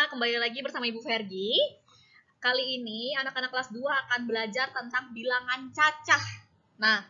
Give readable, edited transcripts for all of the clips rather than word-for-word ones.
kembali lagi bersama Ibu Vergi. Kali ini anak-anak kelas 2 akan belajar tentang bilangan cacah. Nah,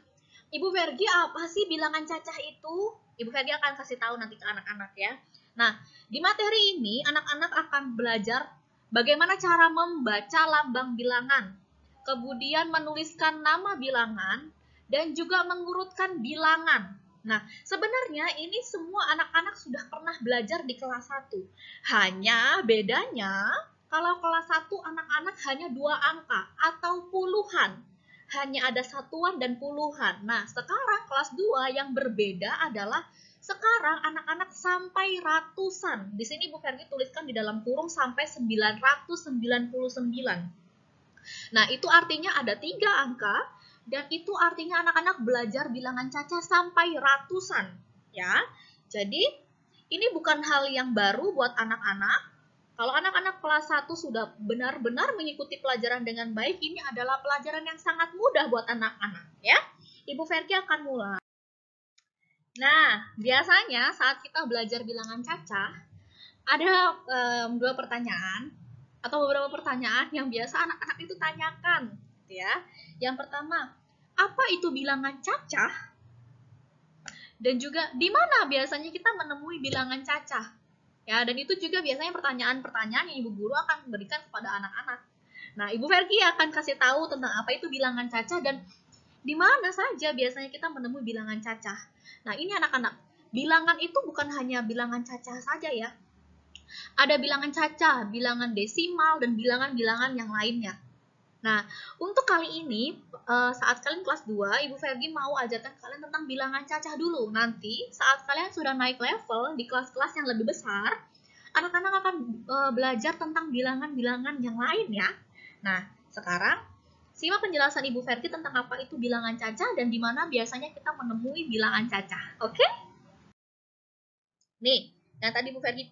Ibu Vergi, apa sih bilangan cacah itu? Ibu Vergi akan kasih tahu nanti ke anak-anak ya. Nah, di materi ini anak-anak akan belajar bagaimana cara membaca lambang bilangan, kemudian menuliskan nama bilangan, dan juga mengurutkan bilangan. Nah, sebenarnya ini semua anak-anak sudah pernah belajar di kelas 1. Hanya bedanya, kalau kelas 1 anak-anak hanya 2 angka atau puluhan. Hanya ada satuan dan puluhan. Nah, sekarang kelas 2 yang berbeda adalah sekarang anak-anak sampai ratusan. Di sini Bu Ferdi tuliskan di dalam kurung sampai 999. Nah, itu artinya ada 3 angka. Dan itu artinya anak-anak belajar bilangan cacah sampai ratusan, ya. Jadi, ini bukan hal yang baru buat anak-anak. Kalau anak-anak kelas 1 sudah benar-benar mengikuti pelajaran dengan baik, ini adalah pelajaran yang sangat mudah buat anak-anak, ya. Ibu Vergi akan mulai. Nah, biasanya saat kita belajar bilangan cacah, ada 2 pertanyaan atau beberapa pertanyaan yang biasa anak-anak itu tanyakan, ya. Yang pertama, apa itu bilangan cacah? Dan juga di mana biasanya kita menemui bilangan cacah? Ya, dan itu juga biasanya pertanyaan-pertanyaan yang Ibu Guru akan berikan kepada anak-anak. Nah, Ibu Vergi akan kasih tahu tentang apa itu bilangan cacah dan di mana saja biasanya kita menemui bilangan cacah. Nah, ini anak-anak, bilangan itu bukan hanya bilangan cacah saja ya. Ada bilangan cacah, bilangan desimal, dan bilangan-bilangan yang lainnya. Nah, untuk kali ini, saat kalian kelas 2, Ibu Vergi mau ajarkan kalian tentang bilangan cacah dulu. Nanti, saat kalian sudah naik level di kelas-kelas yang lebih besar, anak-anak akan belajar tentang bilangan-bilangan yang lain ya. Nah, sekarang, simak penjelasan Ibu Vergi tentang apa itu bilangan cacah dan di mana biasanya kita menemui bilangan cacah. Oke? Nih, yang tadi Ibu Vergi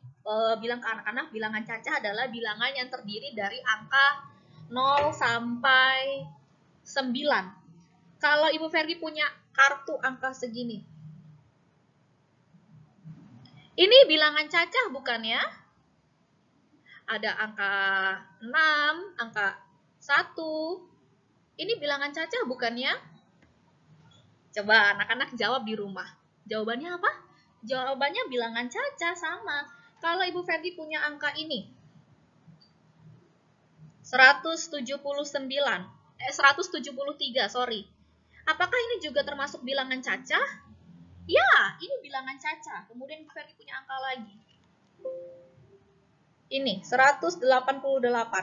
bilang ke anak-anak, bilangan cacah adalah bilangan yang terdiri dari angka 0 sampai 9. Kalau Ibu Vergi punya kartu angka segini. Ini bilangan cacah bukan ya? Ada angka 6, angka 1. Ini bilangan cacah bukan ya? Coba anak-anak jawab di rumah. Jawabannya apa? Jawabannya bilangan cacah sama. Kalau Ibu Vergi punya angka ini. 173, sorry. Apakah ini juga termasuk bilangan cacah? Ya, ini bilangan cacah. Kemudian Ibu Vergi punya angka lagi. Ini, 188.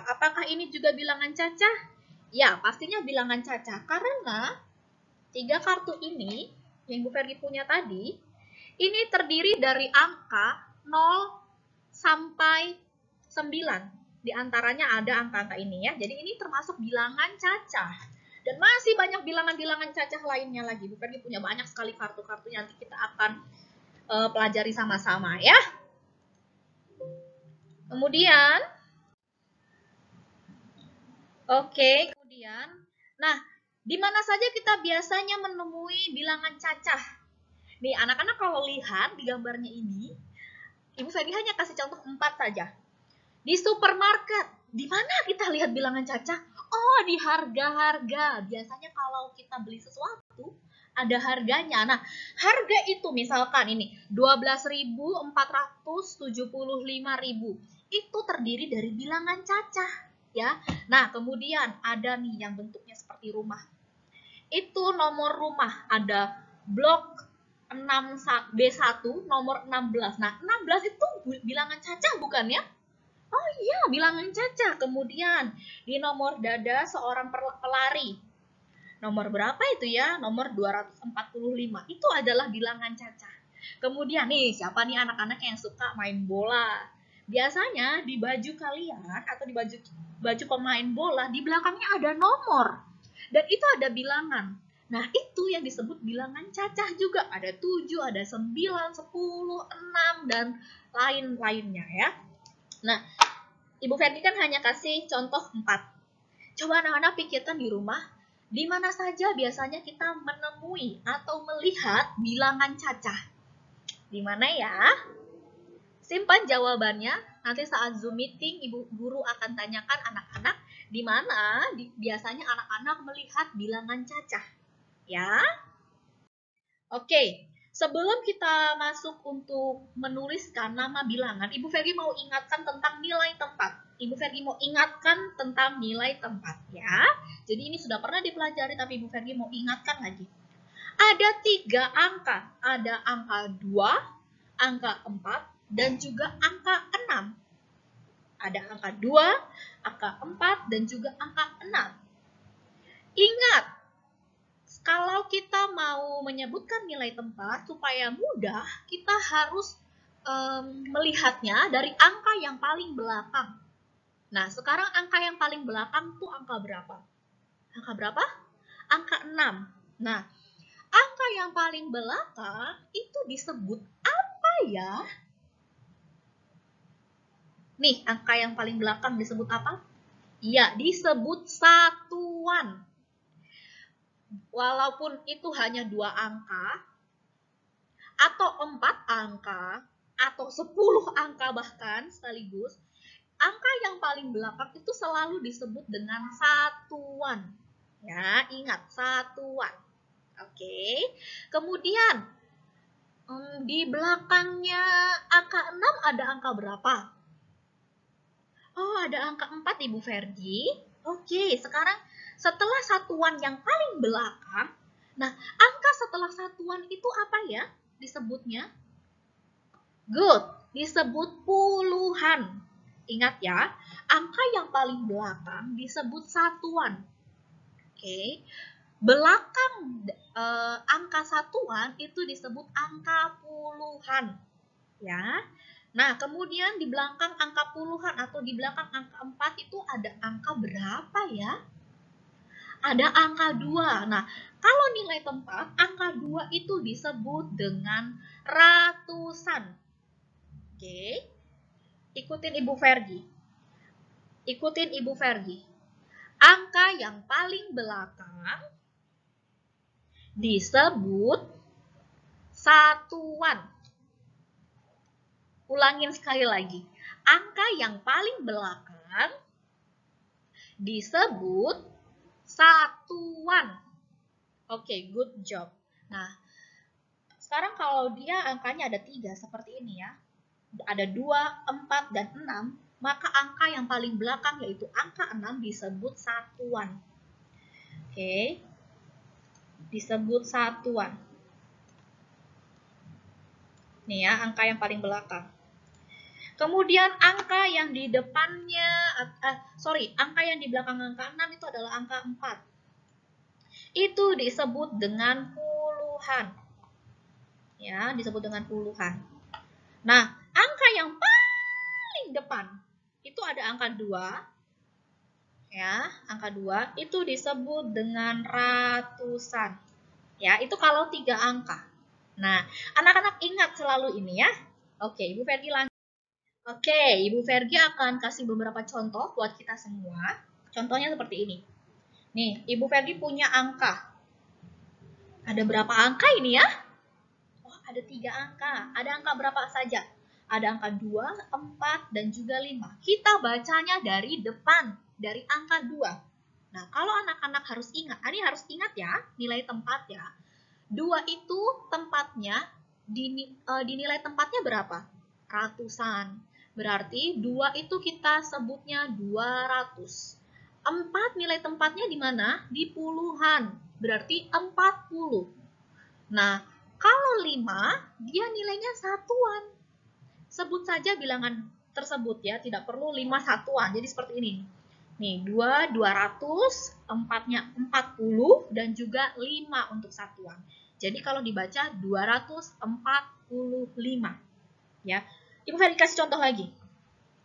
Apakah ini juga bilangan cacah? Ya, pastinya bilangan cacah. Karena 3 kartu ini, yang Ibu Vergi punya tadi, ini terdiri dari angka 0 sampai 9. Di antaranya ada angka-angka ini ya. Jadi ini termasuk bilangan cacah. Dan masih banyak bilangan-bilangan cacah lainnya lagi. Bu Ferdi punya banyak sekali kartu-kartunya. Nanti kita akan pelajari sama-sama ya. Kemudian, nah, di mana saja kita biasanya menemui bilangan cacah? Nih, anak-anak kalau lihat di gambarnya ini, Ibu Ferdi hanya kasih contoh 4 saja. Di supermarket, di mana kita lihat bilangan cacah? Oh, di harga-harga. Biasanya kalau kita beli sesuatu, ada harganya. Nah, harga itu misalkan ini, 12.475.000. Itu terdiri dari bilangan cacah. Ya. Nah, kemudian ada nih yang bentuknya seperti rumah. Itu nomor rumah, ada blok 6B1, nomor 16. Nah, 16 itu bilangan cacah bukan ya? Oh iya, bilangan cacah. Kemudian di nomor dada seorang pelari. Nomor berapa itu ya? Nomor 245. Itu adalah bilangan cacah. Kemudian nih, siapa nih anak-anak yang suka main bola? Biasanya di baju kalian atau di baju pemain bola, di belakangnya ada nomor. Dan itu ada bilangan. Nah, itu yang disebut bilangan cacah juga. Ada 7, ada 9, 10, 6, dan lain-lainnya ya. Nah, Ibu Ferdi kan hanya kasih contoh 4. Coba anak-anak pikirkan di rumah, di mana saja biasanya kita menemui atau melihat bilangan cacah? Di mana ya? Simpan jawabannya Nanti saat Zoom meeting, ibu guru akan tanyakan anak-anak di mana biasanya anak-anak melihat bilangan cacah. Ya. Oke, sebelum kita masuk untuk menuliskan nama bilangan, Ibu Fergi mau ingatkan tentang nilai tempat. Ibu Fergi mau ingatkan tentang nilai tempat, ya. Jadi ini sudah pernah dipelajari, tapi Ibu Fergi mau ingatkan lagi. Ada 3 angka. Ada angka 2, angka 4, dan juga angka 6. Ada angka 2, angka 4, dan juga angka 6. Ingat, kalau kita mau menyebutkan nilai tempat supaya mudah, kita harus melihatnya dari angka yang paling belakang. Nah, sekarang angka yang paling belakang itu angka berapa? Angka berapa? Angka 6. Nah, angka yang paling belakang itu disebut apa ya? Nih, angka yang paling belakang disebut apa? Iya, disebut satuan. Walaupun itu hanya 2 angka, atau 4 angka, atau 10 angka bahkan sekaligus, angka yang paling belakang itu selalu disebut dengan satuan. Ya, ingat, satuan. Oke. Kemudian, di belakangnya angka 6 ada angka berapa? Oh, ada angka 4, Ibu Fergi. Oke, sekarang setelah satuan yang paling belakang, nah, angka setelah satuan itu apa ya disebutnya? Good, disebut puluhan. Ingat ya, angka yang paling belakang disebut satuan. Oke, belakang angka satuan itu disebut angka puluhan. Ya. Nah, kemudian di belakang angka puluhan atau di belakang angka 4 itu ada angka berapa ya? Ada angka 2. Nah, kalau nilai tempat, angka 2 itu disebut dengan ratusan. Oke. Ikutin Ibu Fergi. Ikutin Ibu Fergi. Angka yang paling belakang disebut satuan. Ulangin sekali lagi. Angka yang paling belakang disebut satuan. Oke, good job. Nah, sekarang kalau dia angkanya ada 3 seperti ini ya. Ada 2, 4, dan 6. Maka angka yang paling belakang yaitu angka 6 disebut satuan. Oke. Disebut satuan. Nih ya, angka yang paling belakang. Kemudian angka yang di depannya, angka yang di belakang angka 6 itu adalah angka 4. Itu disebut dengan puluhan. Ya, disebut dengan puluhan. Nah, angka yang paling depan itu ada angka 2. Ya, angka 2 itu disebut dengan ratusan. Ya, itu kalau 3 angka. Nah, anak-anak ingat selalu ini ya. Oke, Ibu Fergi lanjut. Oke, Ibu Fergi akan kasih beberapa contoh buat kita semua. Contohnya seperti ini. Nih, Ibu Fergi punya angka. Ada berapa angka ini ya? Oh, ada 3 angka. Ada angka berapa saja? Ada angka 2, 4, dan juga 5. Kita bacanya dari depan, dari angka 2. Nah, kalau anak-anak harus ingat, ini harus ingat ya, nilai tempat ya. 2 itu tempatnya, dinilai tempatnya berapa? Ratusan. Berarti 2 itu kita sebutnya 200. 4 nilai tempatnya di mana? Di puluhan. Berarti 40. Nah, kalau 5, dia nilainya satuan. Sebut saja bilangan tersebut ya, tidak perlu 5 satuan. Jadi seperti ini. Nih, 2, 200, 4-nya 40, dan juga 5 untuk satuan. Jadi kalau dibaca 245. Ya. Ibu Ferdi kasih contoh lagi.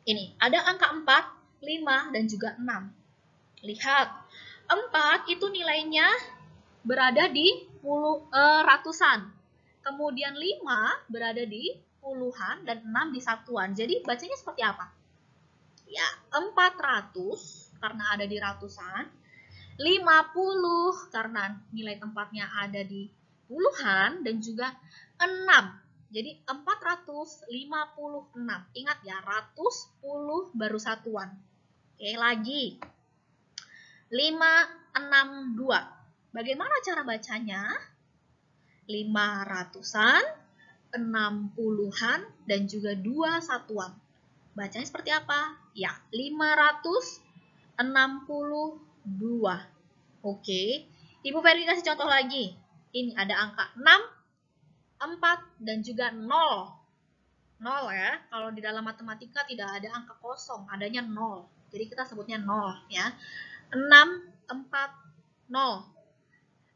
Ini, ada angka 4, 5, dan juga 6. Lihat, 4 itu nilainya berada di ratusan. Kemudian 5 berada di puluhan, dan 6 di satuan. Jadi bacanya seperti apa? Ya, 400 karena ada di ratusan. 50 karena nilai tempatnya ada di puluhan, dan juga 6 Jadi 456. Ingat ya, ratus, puluh baru satuan. Oke, lagi. 562. Bagaimana cara bacanya? 500-an, 60-an, dan juga 2 satuan. Bacanya seperti apa? Ya, 562. Oke. Ibu Ferdi kasih contoh lagi. Ini ada angka 6, 4, dan juga 0. 0 ya. Kalau di dalam matematika tidak ada angka kosong, adanya 0. Jadi kita sebutnya 0 ya. 6, 4, 0.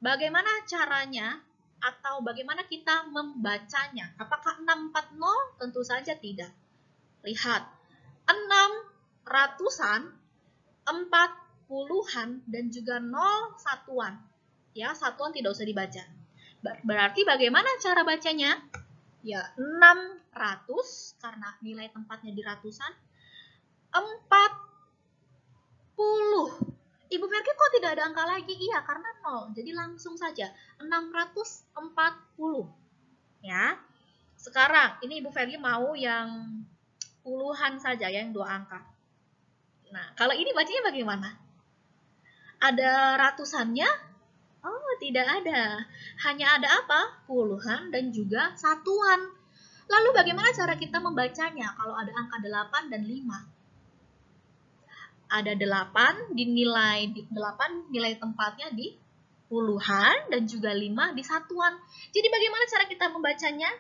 Bagaimana caranya atau bagaimana kita membacanya? Apakah 640? Tentu saja tidak. Lihat, 6 ratusan, 4 puluhan, dan juga 0 satuan. Ya, satuan tidak usah dibaca. Berarti bagaimana cara bacanya? Ya, 600 karena nilai tempatnya di ratusan. 40. Ibu Ferdi kok tidak ada angka lagi? Iya, karena 0. Jadi langsung saja 640. Ya. Sekarang ini Ibu Ferdi mau yang puluhan saja, yang 2 angka. Nah, kalau ini bacanya bagaimana? Ada ratusannya? Oh, tidak ada. Hanya ada apa? Puluhan dan juga satuan. Lalu bagaimana cara kita membacanya kalau ada angka 8 dan 5? Ada 8 dinilai 8 nilai tempatnya di puluhan dan juga 5 di satuan. Jadi bagaimana cara kita membacanya?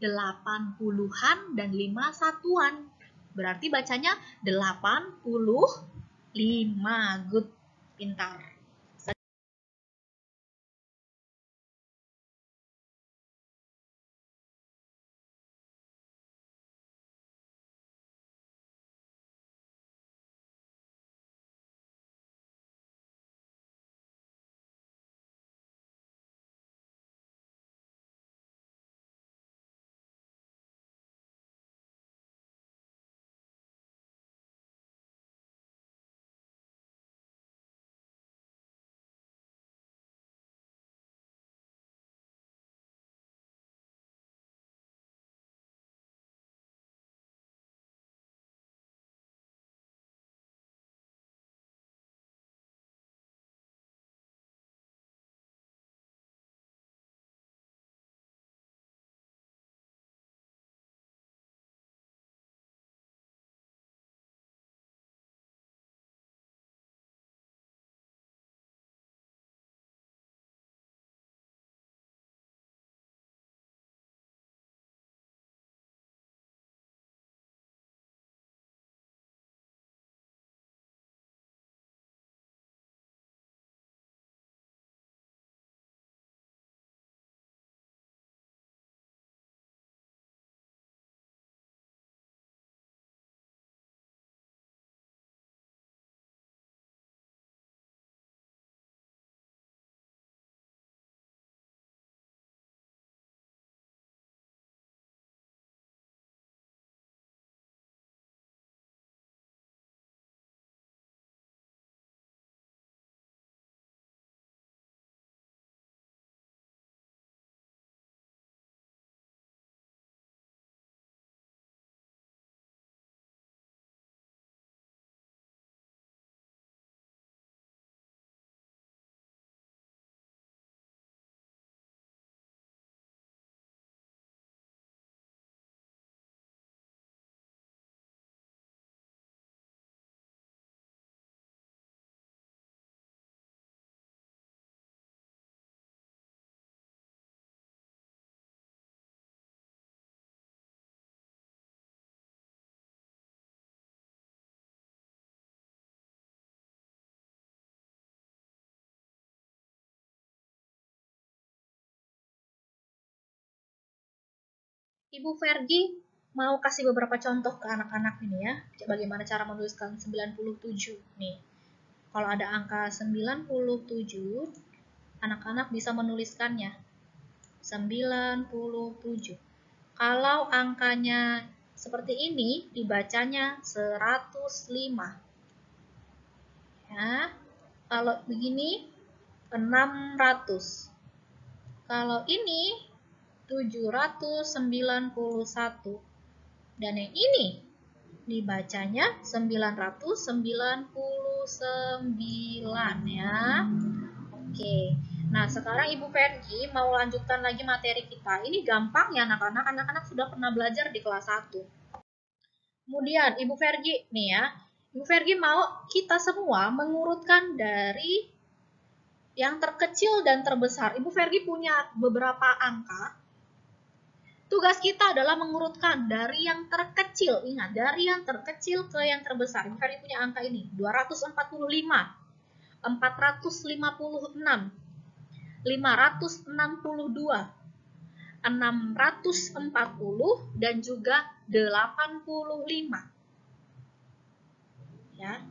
8 puluhan dan 5 satuan. Berarti bacanya 85. Good. Pintar. Ibu Ferdi mau kasih beberapa contoh ke anak-anak ini ya. Bagaimana cara menuliskan 97 nih. Kalau ada angka 97, anak-anak bisa menuliskannya. 97. Kalau angkanya seperti ini, dibacanya 105. Ya. Kalau begini, 600. Kalau ini 791. Dan yang ini dibacanya 999 ya. Oke. Nah, sekarang Ibu Fergie mau lanjutkan lagi materi kita. Ini gampang ya anak-anak. Anak-anak sudah pernah belajar di kelas 1. Kemudian Ibu Fergie nih ya. Ibu Fergie mau kita semua mengurutkan dari yang terkecil dan terbesar. Ibu Fergie punya beberapa angka. Tugas kita adalah mengurutkan dari yang terkecil. Ingat, dari yang terkecil ke yang terbesar. Ibu Fergie punya angka ini. 245, 456, 562, 640, dan juga 85. Ya.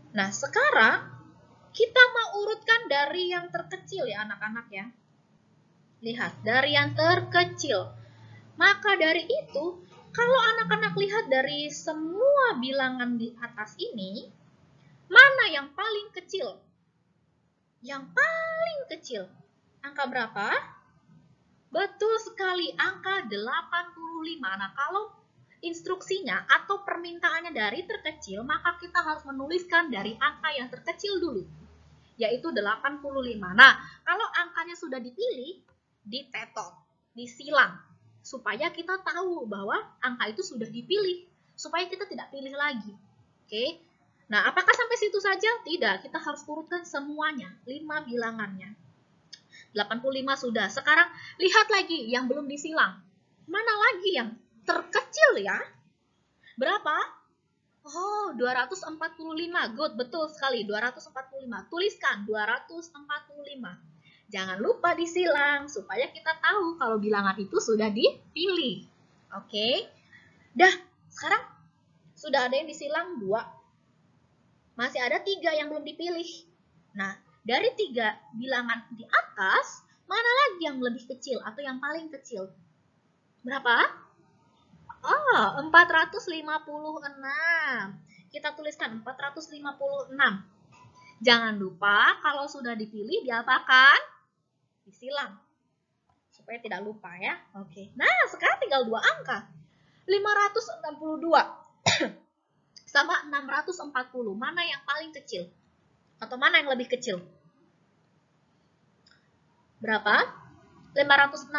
Nah, sekarang kita mau urutkan dari yang terkecil ya anak-anak ya. Lihat, dari yang terkecil. Maka dari itu, kalau anak-anak lihat dari semua bilangan di atas ini, mana yang paling kecil? Yang paling kecil. Angka berapa? Betul sekali, angka 85. Nah, kalau instruksinya atau permintaannya dari terkecil, maka kita harus menuliskan dari angka yang terkecil dulu, yaitu 85. Nah, kalau angkanya sudah dipilih, ditetok, disilang, supaya kita tahu bahwa angka itu sudah dipilih, supaya kita tidak pilih lagi. Oke. Nah, apakah sampai situ saja? Tidak, kita harus urutkan semuanya, 5 bilangannya. 85 sudah. Sekarang lihat lagi yang belum disilang. Mana lagi yang terkecil ya? Berapa? Oh, 245. Good, betul sekali. 245. Tuliskan 245. Jangan lupa disilang supaya kita tahu kalau bilangan itu sudah dipilih. Oke. Dah, sekarang sudah ada yang disilang 2. Masih ada 3 yang belum dipilih. Nah, dari 3 bilangan di atas, mana lagi yang lebih kecil atau yang paling kecil? Berapa? Oh, 456. Kita tuliskan 456. Jangan lupa kalau sudah dipilih diapakan? Disilang. Supaya tidak lupa ya. Oke. Nah, sekarang tinggal 2 angka. 562 sama 640. Mana yang paling kecil? Atau mana yang lebih kecil? Berapa? 562.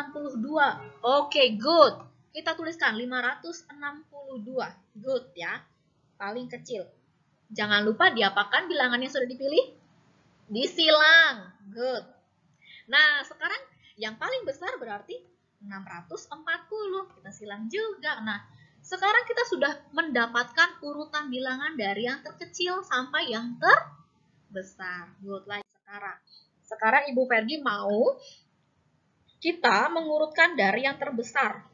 Oke, good. Kita tuliskan 562. Good ya. Paling kecil. Jangan lupa diapakan bilangan yang sudah dipilih? Disilang. Good. Nah, sekarang yang paling besar berarti 640. Kita silang juga. Nah, sekarang kita sudah mendapatkan urutan bilangan dari yang terkecil sampai yang terbesar. Good lagi sekarang. Sekarang Ibu Fergie mau kita mengurutkan dari yang terbesar.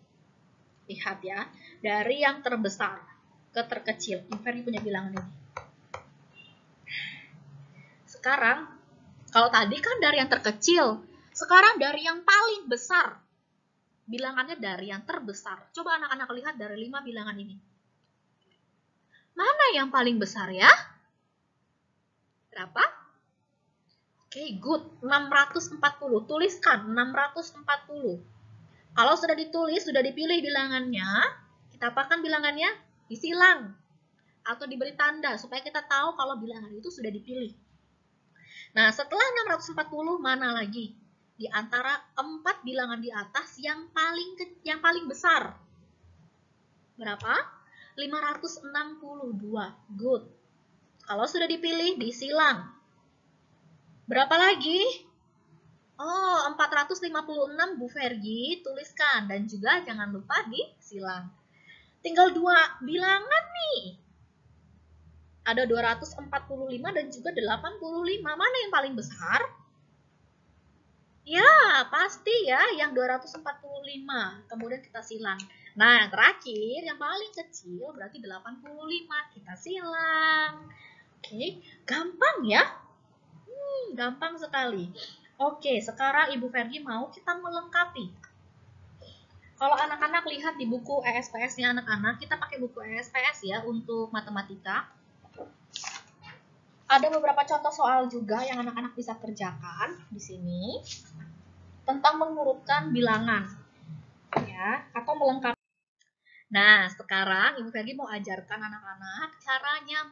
Lihat ya, dari yang terbesar ke terkecil. Ibu Fergie punya bilangan ini. Sekarang, kalau tadi kan dari yang terkecil, sekarang dari yang paling besar. Bilangannya dari yang terbesar. Coba anak-anak lihat dari 5 bilangan ini. Mana yang paling besar ya? Berapa? Oke, good. 640. Tuliskan 640. Kalau sudah ditulis, sudah dipilih bilangannya, kita apakan bilangannya? Disilang. Atau diberi tanda supaya kita tahu kalau bilangan itu sudah dipilih. Nah, setelah 640, mana lagi? Di antara 4 bilangan di atas yang paling besar. Berapa? 562. Good. Kalau sudah dipilih, disilang. Berapa lagi? Oh, 456 Bu Fergie, tuliskan. Dan juga jangan lupa disilang. Tinggal 2 bilangan nih. Ada 245 dan juga 85. Mana yang paling besar? Ya, pasti ya, yang 245. Kemudian kita silang. Nah, terakhir, yang paling kecil berarti 85. Kita silang. Oke, gampang ya? Gampang sekali. Oke, sekarang Ibu Fergie mau kita melengkapi. Kalau anak-anak lihat di buku ESPS-nya anak-anak, kita pakai buku ESPS ya untuk matematika. Ada beberapa contoh soal juga yang anak-anak bisa kerjakan di sini. tentang mengurutkan bilangan ya, atau melengkapi. Nah, sekarang Ibu Ferdi mau ajarkan anak-anak caranya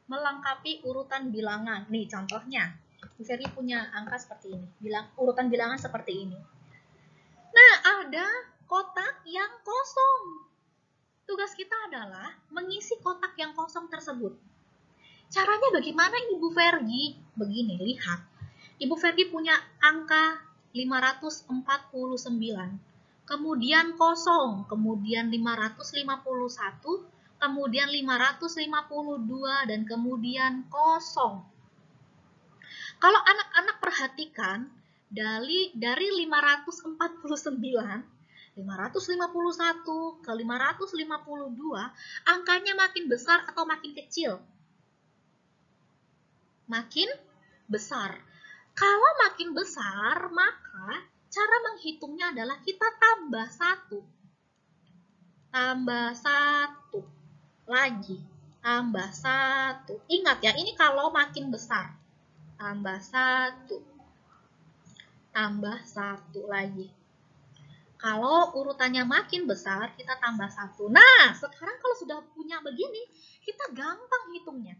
melengkapi urutan bilangan. Nih contohnya, Ibu Ferdi punya angka seperti ini, urutan bilangan seperti ini. Nah, ada kotak yang kosong. Tugas kita adalah mengisi kotak yang kosong tersebut. Caranya bagaimana Ibu Ferdi? Begini, lihat. Ibu Ferdi punya angka 549. Kemudian kosong, kemudian 551, kemudian 552, dan kemudian kosong. Kalau anak-anak perhatikan, dari 549, 551 ke 552, angkanya makin besar atau makin kecil? Makin besar. Kalau makin besar, maka cara menghitungnya adalah kita tambah 1. Tambah 1. Lagi. Tambah 1. Ingat ya, ini kalau makin besar. Tambah 1. Tambah 1 lagi. Kalau urutannya makin besar, kita tambah 1. Nah, sekarang kalau sudah punya begini, kita gampang hitungnya.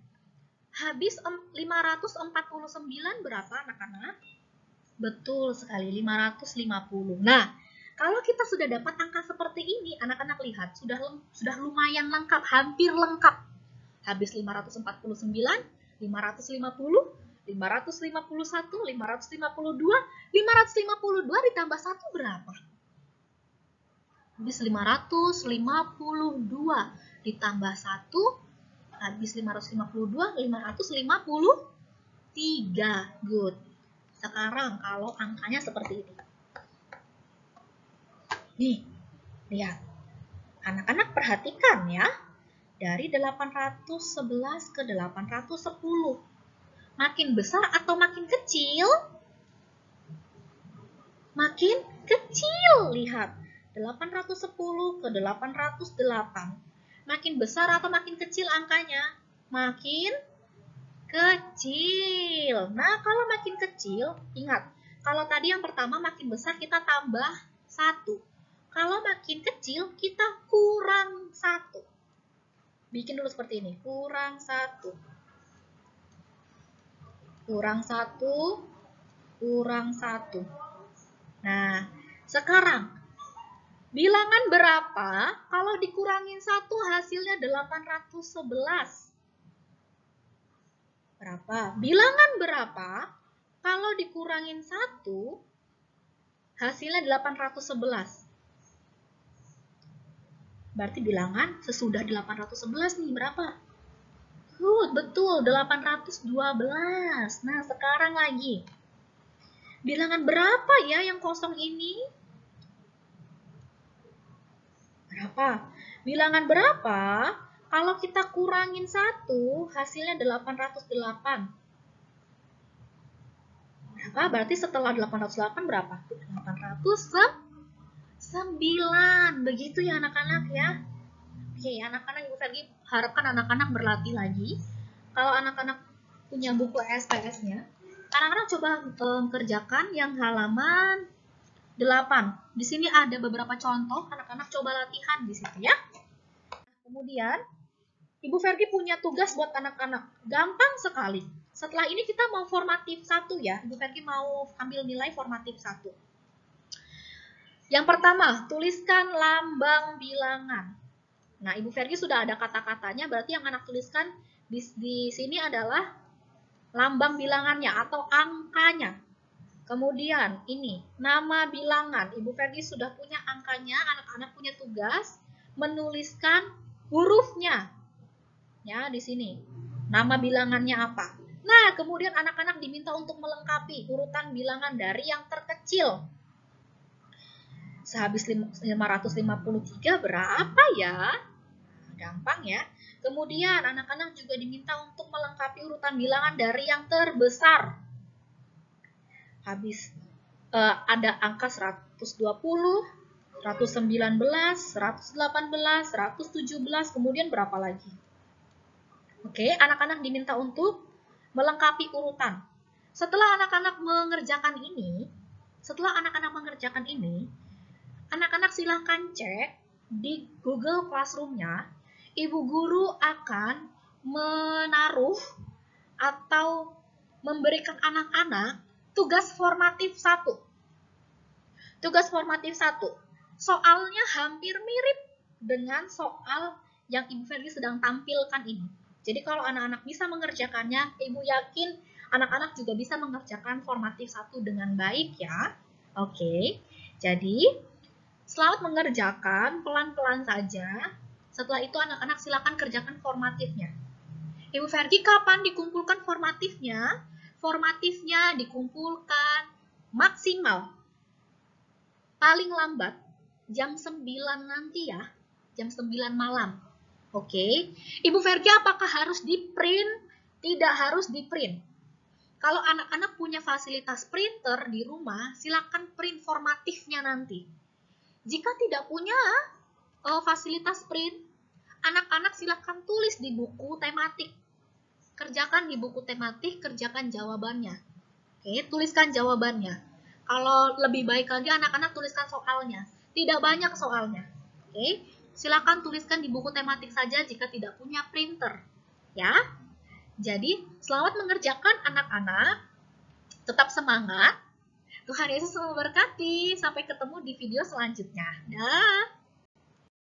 Habis 549 berapa anak-anak? Betul sekali, 550. Nah, kalau kita sudah dapat angka seperti ini, anak-anak lihat, sudah lumayan lengkap, hampir lengkap. Habis 549, 550, 551, 552, 552 ditambah 1 berapa? Habis 552 ditambah 1, habis 552, 553. Good. Sekarang kalau angkanya seperti ini. Nih, lihat. Anak-anak perhatikan ya. Dari 811 ke 810. Makin besar atau makin kecil? Makin kecil, lihat. 810 ke 808. Makin besar atau makin kecil angkanya? Makin kecil. Nah, kalau makin kecil, ingat, kalau tadi yang pertama makin besar kita tambah 1. Kalau makin kecil kita kurang 1. Bikin dulu seperti ini, kurang 1. Kurang 1, kurang 1. Nah, sekarang bilangan berapa kalau dikurangin 1 hasilnya 811? Berapa? Bilangan berapa kalau dikurangin 1 hasilnya 811? Berarti bilangan sesudah 811 nih berapa? Betul, 812. Nah, sekarang lagi. Bilangan berapa ya yang kosong ini? Berapa? Bilangan berapa kalau kita kurangin 1 hasilnya 808? Berapa? Berarti setelah 808 berapa? 809. Begitu ya anak-anak ya. Oke, anak-anak Ibu Ferdi harapkan anak-anak berlatih lagi. Kalau anak-anak punya buku SPS-nya, anak-anak coba kerjakan yang halaman 8. Di sini ada beberapa contoh, anak-anak coba latihan di situ ya. Kemudian, Ibu Ferdi punya tugas buat anak-anak. Gampang sekali. Setelah ini kita mau formatif 1 ya. Ibu Ferdi mau ambil nilai formatif 1. Yang pertama, tuliskan lambang bilangan. Nah, Ibu Ferdi sudah ada kata-katanya, berarti yang anak tuliskan di sini adalah lambang bilangannya atau angkanya. Kemudian ini, nama bilangan. Ibu Ferdi sudah punya angkanya, anak-anak punya tugas menuliskan hurufnya. Ya, di sini. Nama bilangannya apa? Nah, kemudian anak-anak diminta untuk melengkapi urutan bilangan dari yang terkecil. Sehabis 553 berapa ya? Gampang ya. Kemudian anak-anak juga diminta untuk melengkapi urutan bilangan dari yang terbesar. Habis ada angka 120, 119, 118, 117, kemudian berapa lagi? Oke, anak-anak diminta untuk melengkapi urutan. Setelah anak-anak mengerjakan ini, Setelah anak-anak mengerjakan ini, anak-anak silahkan cek di Google Classroom-nya. Ibu guru akan menaruh atau memberikan anak-anak tugas formatif 1. Tugas formatif 1. Soalnya hampir mirip dengan soal yang Ibu Ferdi sedang tampilkan ini. Jadi kalau anak-anak bisa mengerjakannya, Ibu yakin anak-anak juga bisa mengerjakan formatif 1 dengan baik ya. Oke, jadi selamat mengerjakan, pelan-pelan saja. Setelah itu anak-anak silakan kerjakan formatifnya. Ibu Ferdi kapan dikumpulkan formatifnya? Formatifnya dikumpulkan maksimal paling lambat jam 9 nanti ya, jam 9 malam. Oke, Ibu Ferdi apakah harus di-print? Tidak harus di-print. Kalau anak-anak punya fasilitas printer di rumah, silakan print formatifnya nanti. Jika tidak punya fasilitas print, anak-anak silakan tulis di buku tematik. Kerjakan di buku tematik, kerjakan jawabannya. Oke, tuliskan jawabannya. Kalau lebih baik lagi anak-anak tuliskan soalnya. Tidak banyak soalnya. Oke, silakan tuliskan di buku tematik saja jika tidak punya printer. Ya. Jadi, selamat mengerjakan anak-anak. Tetap semangat. Tuhan Yesus memberkati. Sampai ketemu di video selanjutnya. Dah.